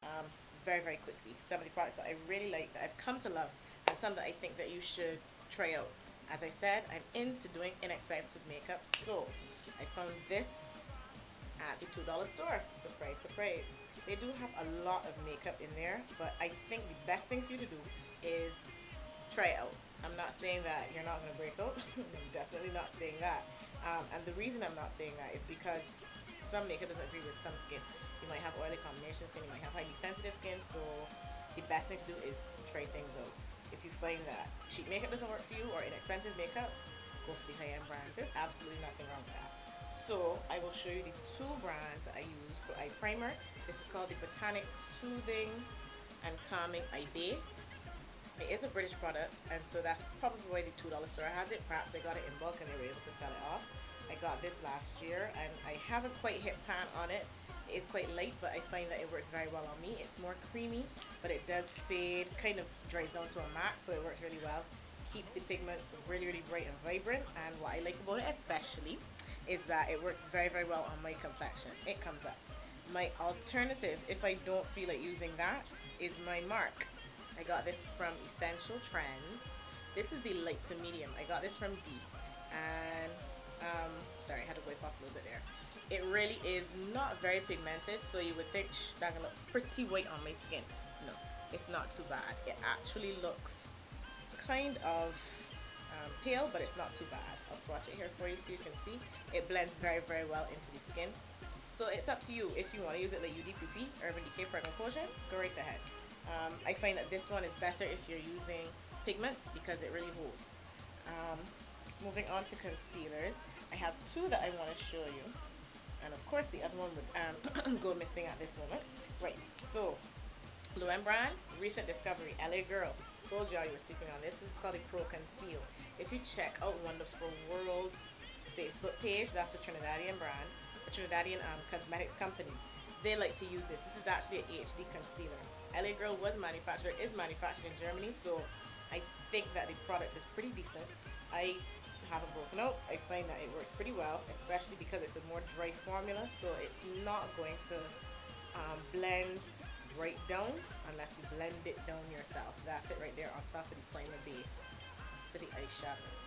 um, very, very quickly. Some of the products that I really like, that I've come to love, and some that I think that you should try out. As I said, I'm into doing inexpensive makeup, so I found this at the $2 store. Surprise, surprise. They do have a lot of makeup in there, but I think the best thing for you to do is try it out. I'm not saying that you're not going to break out. I'm definitely not saying that. And the reason I'm not saying that is because some makeup doesn't agree with some skin. You might have oily combination skin, you might have highly sensitive skin, so the best thing to do is try things out. If you find that cheap makeup doesn't work for you or inexpensive makeup, go for the high-end brands. There's absolutely nothing wrong with that. So I will show you the two brands that I use for eye primer. This is called the Botanics Soothing and Calming Eye Base. It is a British product, and so that's probably why the $2 store has it. Perhaps they got it in bulk and they were able to sell it off. I got this last year, and I haven't quite hit pan on it. It is quite light, but I find that it works very well on me. It's more creamy, but it does fade, kind of dries down to a matte, so it works really well. Keeps the pigment really, really bright and vibrant, and what I like about it especially is that it works very, very well on my complexion. It comes up. My alternative, if I don't feel like using that, is my Mark. I got this from Essential Trends. This is the light to medium. I got this from D. And, sorry, I had to wipe off a little bit there. It really is not very pigmented, so you would think, that can look pretty white on my skin. No, it's not too bad. It actually looks kind of pale, but it's not too bad. I'll swatch it here for you so you can see. It blends very, very well into the skin. So it's up to you. If you want to use it like UDPP, Urban Decay Pregnant Potion, go right ahead. I find that this one is better if you're using pigments because it really holds. Um, Moving on to concealers, I have two that I want to show you. And of course the other one would go missing at this moment. Right, so Luan brand, recent discovery, LA Girl. Told y'all you were sleeping on this. This is called the Pro Conceal. If you check out Wonderful World's Facebook page, that's the Trinidadian brand, the Trinidadian cosmetics company. They like to use this. This is actually an HD concealer. LA Girl is manufactured in Germany, so I think that the product is pretty decent. I haven't broken out. I find that it works pretty well, especially because it's a more dry formula, so it's not going to blend right down unless you blend it down yourself. That's it right there on top of the primer base for the eyeshadow.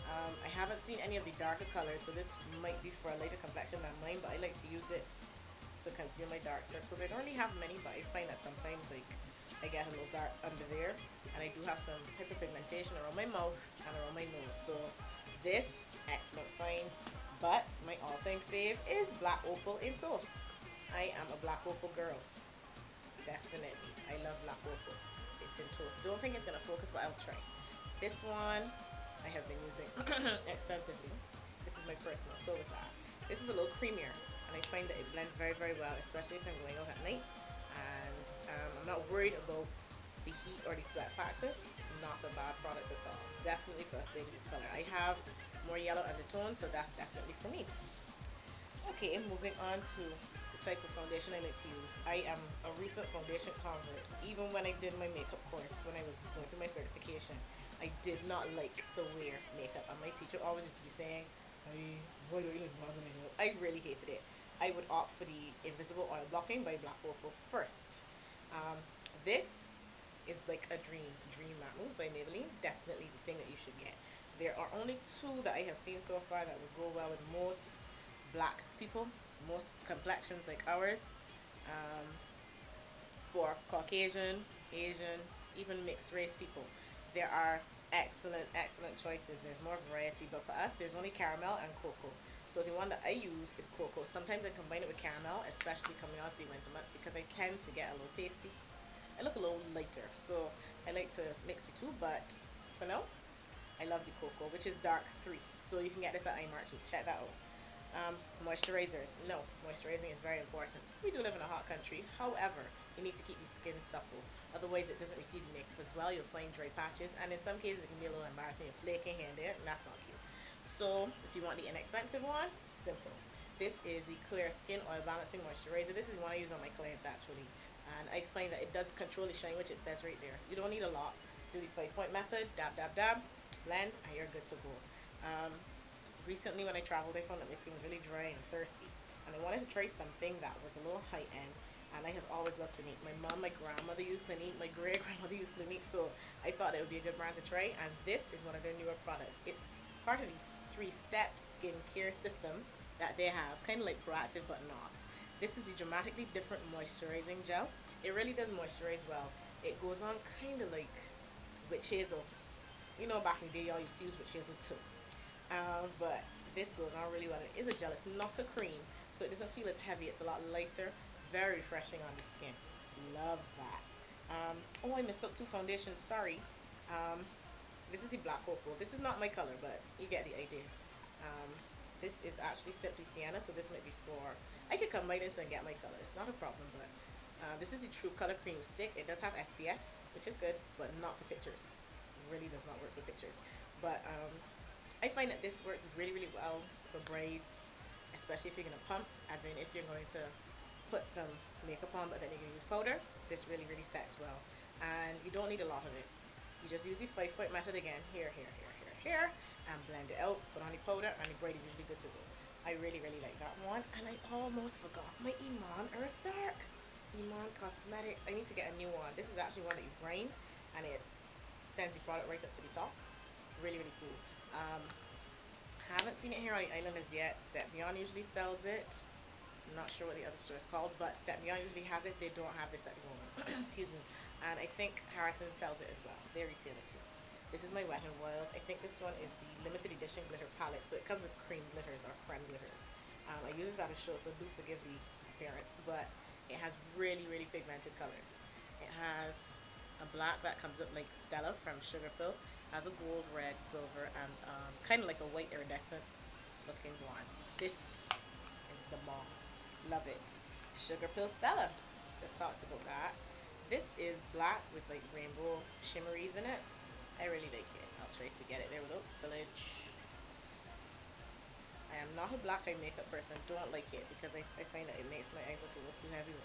I haven't seen any of the darker colors, so this might be for a lighter complexion than mine, but I like to use it to conceal my dark circles. I don't really have many, but I find that sometimes like I get a little dark under there, and I do have some hyperpigmentation around my mouth and around my nose. So this, excellent find. But my all-time fave is Black Opal in Toast. I am a Black Opal girl. Definitely. I love Black Opal. It's in Toast. Don't think it's gonna focus, but I'll try. This one I have been using extensively. This is my personal, so with that. This is a little creamier, and I find that it blends very, very well, especially if I'm going out at night. And I'm not worried about the heat or the sweat factor. Not a bad product at all. Definitely for a this color. I have more yellow undertones, so that's definitely for me. Okay, moving on to the type of foundation I like to use. I am a recent foundation convert. Even when I did my makeup course, when I was going through my certification, I did not like to wear makeup. And my teacher always used to be saying, "Hey, why don't you like makeup?" I really hated it. I would opt for the Invisible Oil Blocking by Black Opal first. Um, this is like a dream matte mousse by Maybelline. Definitely the thing that you should get. There are only two that I have seen so far that will go well with most black people, most complexions like ours. Um, for Caucasian, Asian, even mixed race people, there are excellent, excellent choices. There's more variety, but for us, there's only caramel and cocoa. So the one that I use is cocoa. Sometimes I combine it with caramel, especially coming out of the winter months, because I tend to get a little pasty. I look a little lighter, so I like to mix the two, but for now, I love the cocoa, which is dark 3. So you can get this at iMart too. Check that out. Moisturizers. No, moisturizing is very important. We do live in a hot country. However, you need to keep your skin supple. Otherwise, it doesn't receive makeup as well. You'll find dry patches, and in some cases, it can be a little embarrassing. You're flaking here and there, and that's not cute. So, if you want the inexpensive one, simple. This is the Clear Skin Oil Balancing Moisturizer. This is one I use on my clients actually, and I find that it does control the shine, which it says right there. You don't need a lot. Do the 5-point method, dab, dab, dab, blend, and you're good to go. Um, Recently when I traveled, I found that my skin was really dry and thirsty, and I wanted to try something that was a little high end and I have always loved Clinique. My mom, my grandmother used Clinique, my great grandmother used Clinique, so I thought it would be a good brand to try. And this is one of their newer products. It's part of these three-step skincare system that they have, kind of like proactive but not. This is the dramatically different moisturizing gel. It really does moisturize well. It goes on kind of like witch hazel. You know, back in the day, y'all used to use witch hazel too. But this goes on really well. It is a gel. It's not a cream, so it doesn't feel as heavy. It's a lot lighter. Very refreshing on the skin. Love that. Oh, I missed out two foundations. Sorry. Um, this is the black cocoa. This is not my color, but you get the idea. Um, this is actually Simply Sienna, so this might be for. I could combine this and get my color. It's not a problem, but this is the True Color Cream Stick. It does have SPF, which is good, but not for pictures. It really does not work for pictures. But I find that this works really, really well for braids, especially if you're going to pump, as in if you're going to put some makeup on but then you're going to use powder. This really, really sets well. And you don't need a lot of it. You just use the 5-point method again, here, here, here, here, here, and blend it out, put on the powder, and the braid is usually good to go. I really, really like that one. And I almost forgot my Iman Earth Dark. Iman Cosmetics. I need to get a new one. This is actually one that you grind, and it sends the product right up to the top. Really, really cool. Haven't seen it here on the island as yet. Step Beyond usually sells it. I'm not sure what the other store is called, but Step Beyond usually has it. They don't have this at the moment. Excuse me. And I think Harrison sells it as well. They retail it too. This is my Wet n Wild. I think this one is the limited edition glitter palette. So it comes with cream glitters or creme glitters. I use this as a show, so loose to give the appearance, but it has really, really pigmented colors. It has a black that comes up like Stella from Sugarpill. Has a gold, red, silver, and kind of like a white iridescent looking one. This is the bomb. Love it. Sugarpill Stella. Just talked about that. This is black with like rainbow shimmeries in it. I really like it. I'll try to get it there without spillage. I am not a black eye makeup person. Don't like it because I find that it makes my eyes look a little too heavy.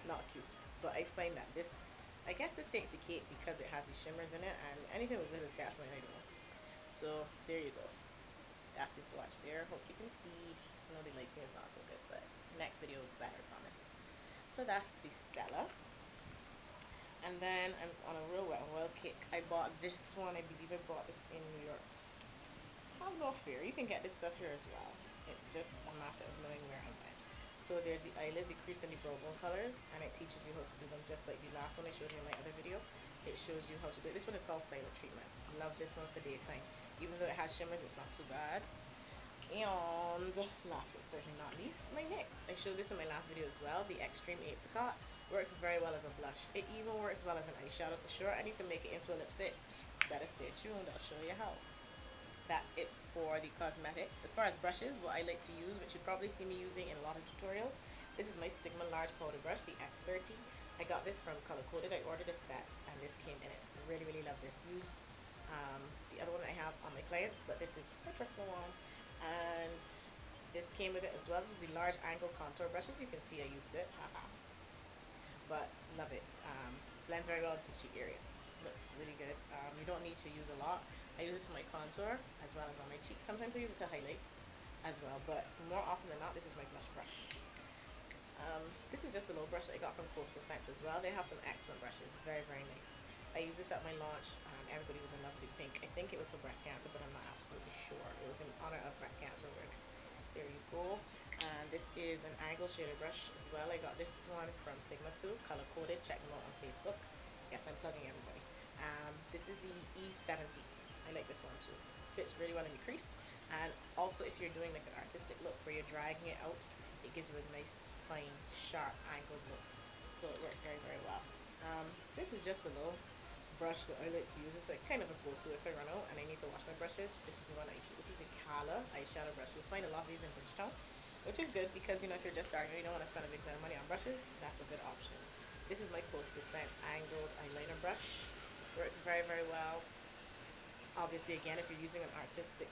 Not cute. But I find that this, I guess this takes the cake because it has the shimmers in it, and anything with glitter catch my eye. So there you go. That's the swatch there. Hope you can see. I know the lighting is not so good, but next video is better, promise. So that's the Stella. And then I'm on a real Wet n Wild kick. I bought this one. I believe I bought this in New York. Have no fear. You can get this stuff here as well. It's just a matter of knowing where and when. So there's the eyelid, the crease, and the brow bone colors, and it teaches you how to do them just like the last one I showed you in my other video. It shows you how to do it. This one is called Silent Treatment. Love this one for daytime. Even though it has shimmers, it's not too bad. And last but certainly not least, my NYX. I showed this in my last video as well. The Extreme Apricot works very well as a blush. It even works well as an eyeshadow for sure, and you can make it into a lipstick. Better stay tuned. I'll show you how. That's it for the cosmetics. As far as brushes, what I like to use, which you probably see me using in a lot of tutorials, this is my Sigma Large Powder Brush, the X30. I got this from Color Coded. I ordered a set, and this came in it. Really, really love this. Use the other one I have on my clients, but this is my personal one. And this came with it as well. This is the Large Angle Contour Brush. As you can see, I used it. Haha. But love it. Blends very well into the cheek area. Looks really good. You don't need to use a lot. I use this for my contour as well as on my cheek. Sometimes I use it to highlight as well, but more often than not, this is my blush brush. This is just a little brush that I got from Coastal Scents as well. They have some excellent brushes. Very, very nice. I used this at my launch. Everybody was in love with the pink. I think it was for breast cancer, but I'm not absolutely sure. It was in honor of breast cancer awareness. There you go. And this is an angle shader brush as well. I got this one from Sigma 2, Color Coded. Check them out on Facebook. Yes, I'm plugging everybody. This is the E70. I like this one too. Fits really well in the crease. And also if you're doing like an artistic look where you're dragging it out, it gives you a nice, fine, sharp, angled look. So it works very, very well. This is just a little brush that I like to use. It's like kind of a go-to if I run out and I need to wash my brushes. This is the one I use. This is the Kala eyeshadow brush. You'll find a lot of these in Bridgetown, which is good because, you know, if you're just starting and you don't want to spend a big amount of money on brushes, that's a good option. This is my Coastal Scent angled eyeliner brush. Works very, very well. Obviously, again, if you're using an artistic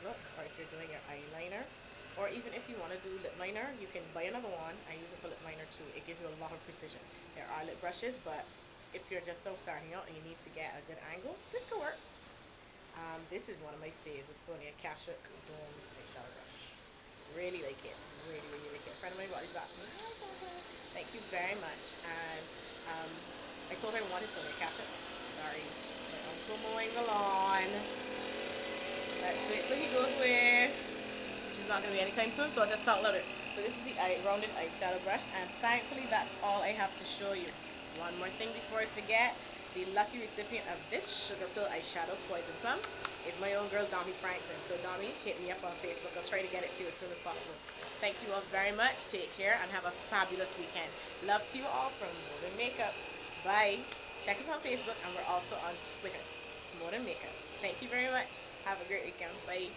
look, or if you're doing your eyeliner, or even if you want to do lip liner, you can buy another one and use it for lip liner too. It gives you a lot of precision. There are lip brushes, but if you're just starting out and you need to get a good angle, this could work. This is one of my faves, the Sonia Kashuk Dome eyeshadow brush. Really like it. Really, really like it. A friend of mine bought these back from me. Thank you very much. And I told her I wanted to catch up. Sorry. My uncle mowing the lawn. Let's wait till he goes away, which is not going to be anytime soon, so I'll just talk a little bit. So this is the rounded eyeshadow brush, and thankfully that's all I have to show you. One more thing before I forget. The lucky recipient of this Sugar Pill eyeshadow, Poison Plum, is my own girl, Dommy Franklin. So Dommy, hit me up on Facebook. I'll try to get it to you as soon as possible. Thank you all very much. Take care and have a fabulous weekend. Love to you all from Modern Makeup. Bye. Check us on Facebook, and we're also on Twitter. Modern Makeup. Thank you very much. Have a great weekend. Bye.